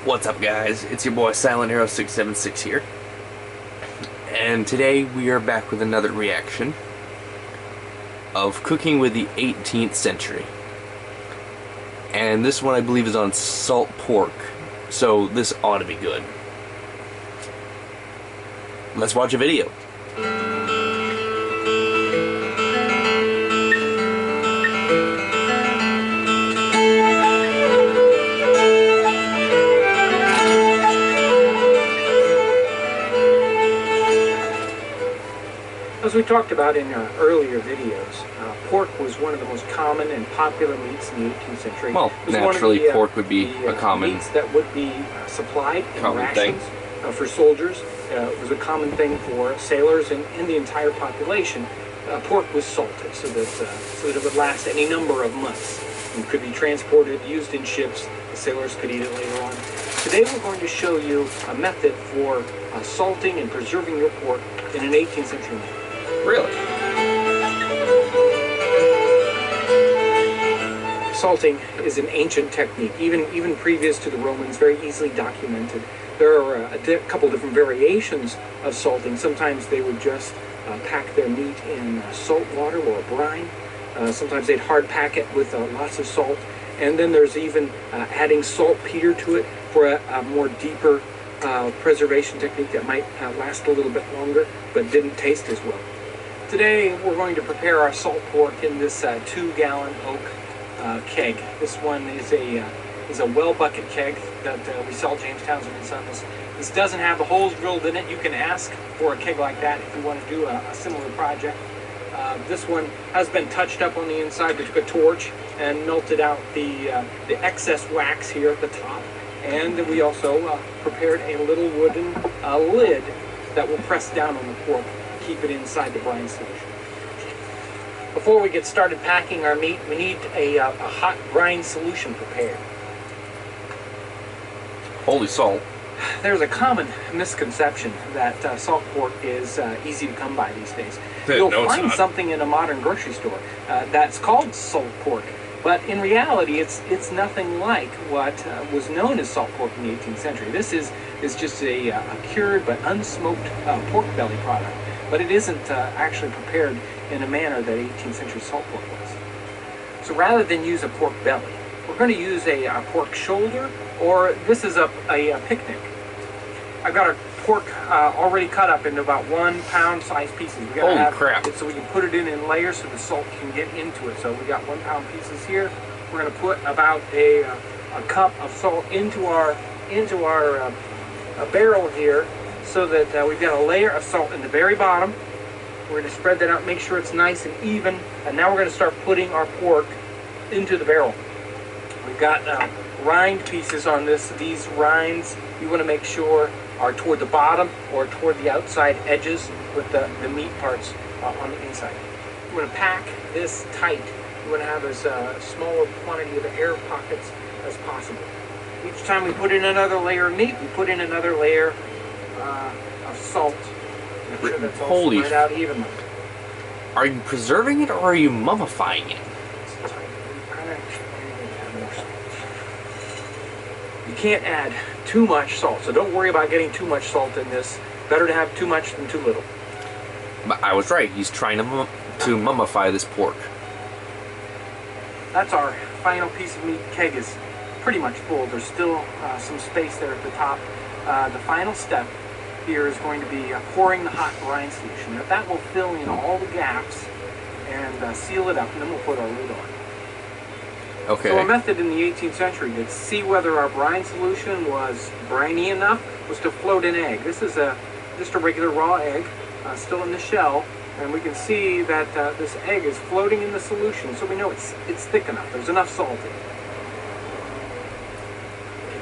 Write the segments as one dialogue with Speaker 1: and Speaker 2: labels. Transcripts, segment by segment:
Speaker 1: What's up, guys? It's your boy Silent Hero 676 here, and today we are back with another reaction of cooking with the 18th century. And this one I believe is on salt pork, so this ought to be good. Let's watch a video.
Speaker 2: As we talked about in our earlier videos, pork was one of the most common and popular meats in the 18th century.
Speaker 1: Well, naturally, pork would be a common
Speaker 2: meats that would be supplied in rations
Speaker 1: thing.
Speaker 2: For soldiers. It was a common thing for sailors and the entire population. Pork was salted so that it would last any number of months and could be transported, used in ships. The sailors could eat it later on. Today we're going to show you a method for salting and preserving your pork in an 18th century manner.
Speaker 1: Really?
Speaker 2: Salting is an ancient technique, even previous to the Romans, very easily documented. There are a couple different variations of salting. Sometimes they would just pack their meat in salt water or a brine. Sometimes they'd hard pack it with lots of salt. And then there's even adding saltpeter to it for a more deeper preservation technique that might last a little bit longer but didn't taste as well. Today we're going to prepare our salt pork in this 2-gallon oak keg. This one is a well bucket keg that we sell James Townson and Son. This doesn't have the holes drilled in it. You can ask for a keg like that if you want to do a similar project. This one has been touched up on the inside. We took a torch and melted out the excess wax here at the top. And we also prepared a little wooden lid that will press down on the pork, keep it inside the brine solution. Before we get started packing our meat, we need a hot brine solution prepared.
Speaker 1: Holy salt.
Speaker 2: There's a common misconception that salt pork is easy to come by these days.
Speaker 1: No,
Speaker 2: You'll find something in a modern grocery store that's called salt pork, but in reality it's nothing like what was known as salt pork in the 18th century. This is just a cured but unsmoked pork belly product. But it isn't actually prepared in a manner that 18th century salt pork was. So rather than use a pork belly, we're going to use a pork shoulder, or this is a picnic. I've got our pork already cut up into about 1 pound size pieces. We gotta have
Speaker 1: crap.
Speaker 2: it so we can put it in layers so the salt can get into it. So we got 1 pound pieces here. We're going to put about a cup of salt into our barrel here, so that we've got a layer of salt in the very bottom. We're going to spread that out, make sure it's nice and even, and now we're going to start putting our pork into the barrel. We've got rind pieces on this. These rinds you want to make sure are toward the bottom or toward the outside edges with the meat parts on the inside. You want to pack this tight. You want to have as small a quantity of air pockets as possible. Each time we put in another layer of meat, we put in another layer of salt. Make sure that's all spread out evenly.
Speaker 1: Are you preserving it or are you mummifying it?
Speaker 2: You can't add too much salt, so don't worry about getting too much salt in this. Better to have too much than too little.
Speaker 1: But I was right. He's trying to mummify this pork.
Speaker 2: That's our final piece of meat. Keg is pretty much full. There's still some space there at the top. The final step here is going to be pouring the hot brine solution. Now that will fill in all the gaps and seal it up, and then we'll put our lid on.
Speaker 1: Okay.
Speaker 2: So a method in the 18th century to see whether our brine solution was briny enough was to float an egg. This is just a regular raw egg, still in the shell, and we can see that this egg is floating in the solution, so we know it's thick enough. There's enough salt in it.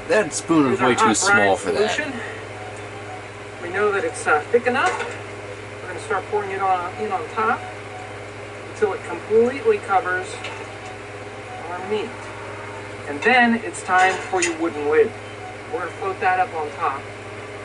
Speaker 1: That spoon is way too small for that.
Speaker 2: We know that it's thick enough. We're going to start pouring it in on top until it completely covers our meat. And then it's time for your wooden lid. We're going to float that up on top.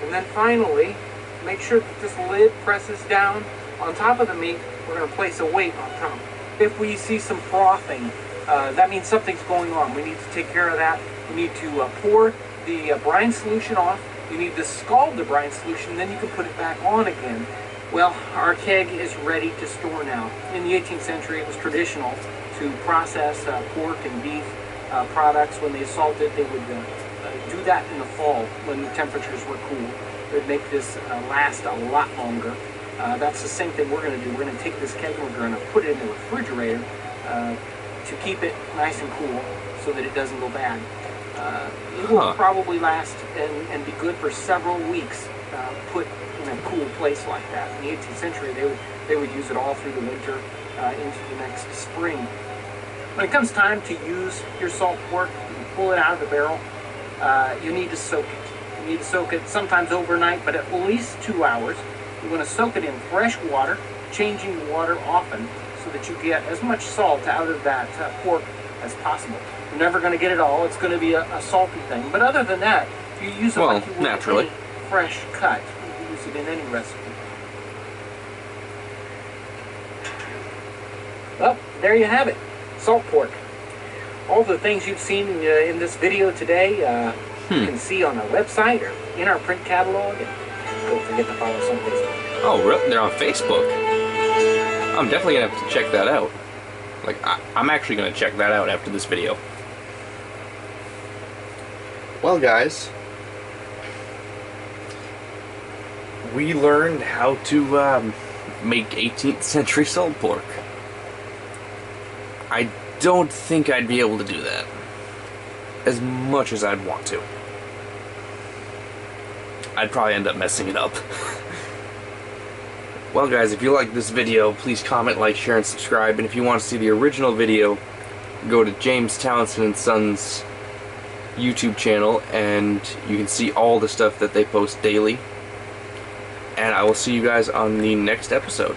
Speaker 2: And then finally, make sure that this lid presses down on top of the meat. We're going to place a weight on top. If we see some frothing, that means something's going on. We need to take care of that. You need to pour the brine solution off. You need to scald the brine solution, then you can put it back on again. Well, our keg is ready to store now. In the 18th century, it was traditional to process pork and beef products. When they salted, they would do that in the fall when the temperatures were cool. It would make this last a lot longer. That's the same thing we're going to do. We're going to take this keg and we're going to put it in the refrigerator to keep it nice and cool so that it doesn't go bad. It will probably last and be good for several weeks put in a cool place like that. In the 18th century, they would use it all through the winter into the next spring. When it comes time to use your salt pork, you pull it out of the barrel. You need to soak it. You need to soak it sometimes overnight, but at least 2 hours. You want to soak it in fresh water, changing the water often so that you get as much salt out of that pork as possible. You're never going to get it all. It's going to be a salty thing. But other than that, if you use it like you would
Speaker 1: naturally.
Speaker 2: any fresh cut, you can use it in any recipe. Well, there you have it. Salt pork. All the things you've seen in this video today, you can see on our website or in our print catalog. And don't forget to follow us on Facebook.
Speaker 1: Oh, really? They're on Facebook? I'm definitely going to have to check that out. Like, I'm actually going to check that out after this video. Well, guys, we learned how to make 18th century salt pork. I don't think I'd be able to do that as much as I'd want to. I'd probably end up messing it up. Well, guys, if you like this video, please comment, like, share, and subscribe. And if you want to see the original video, go to James Townson & Son's YouTube channel, and you can see all the stuff that they post daily. And I will see you guys on the next episode.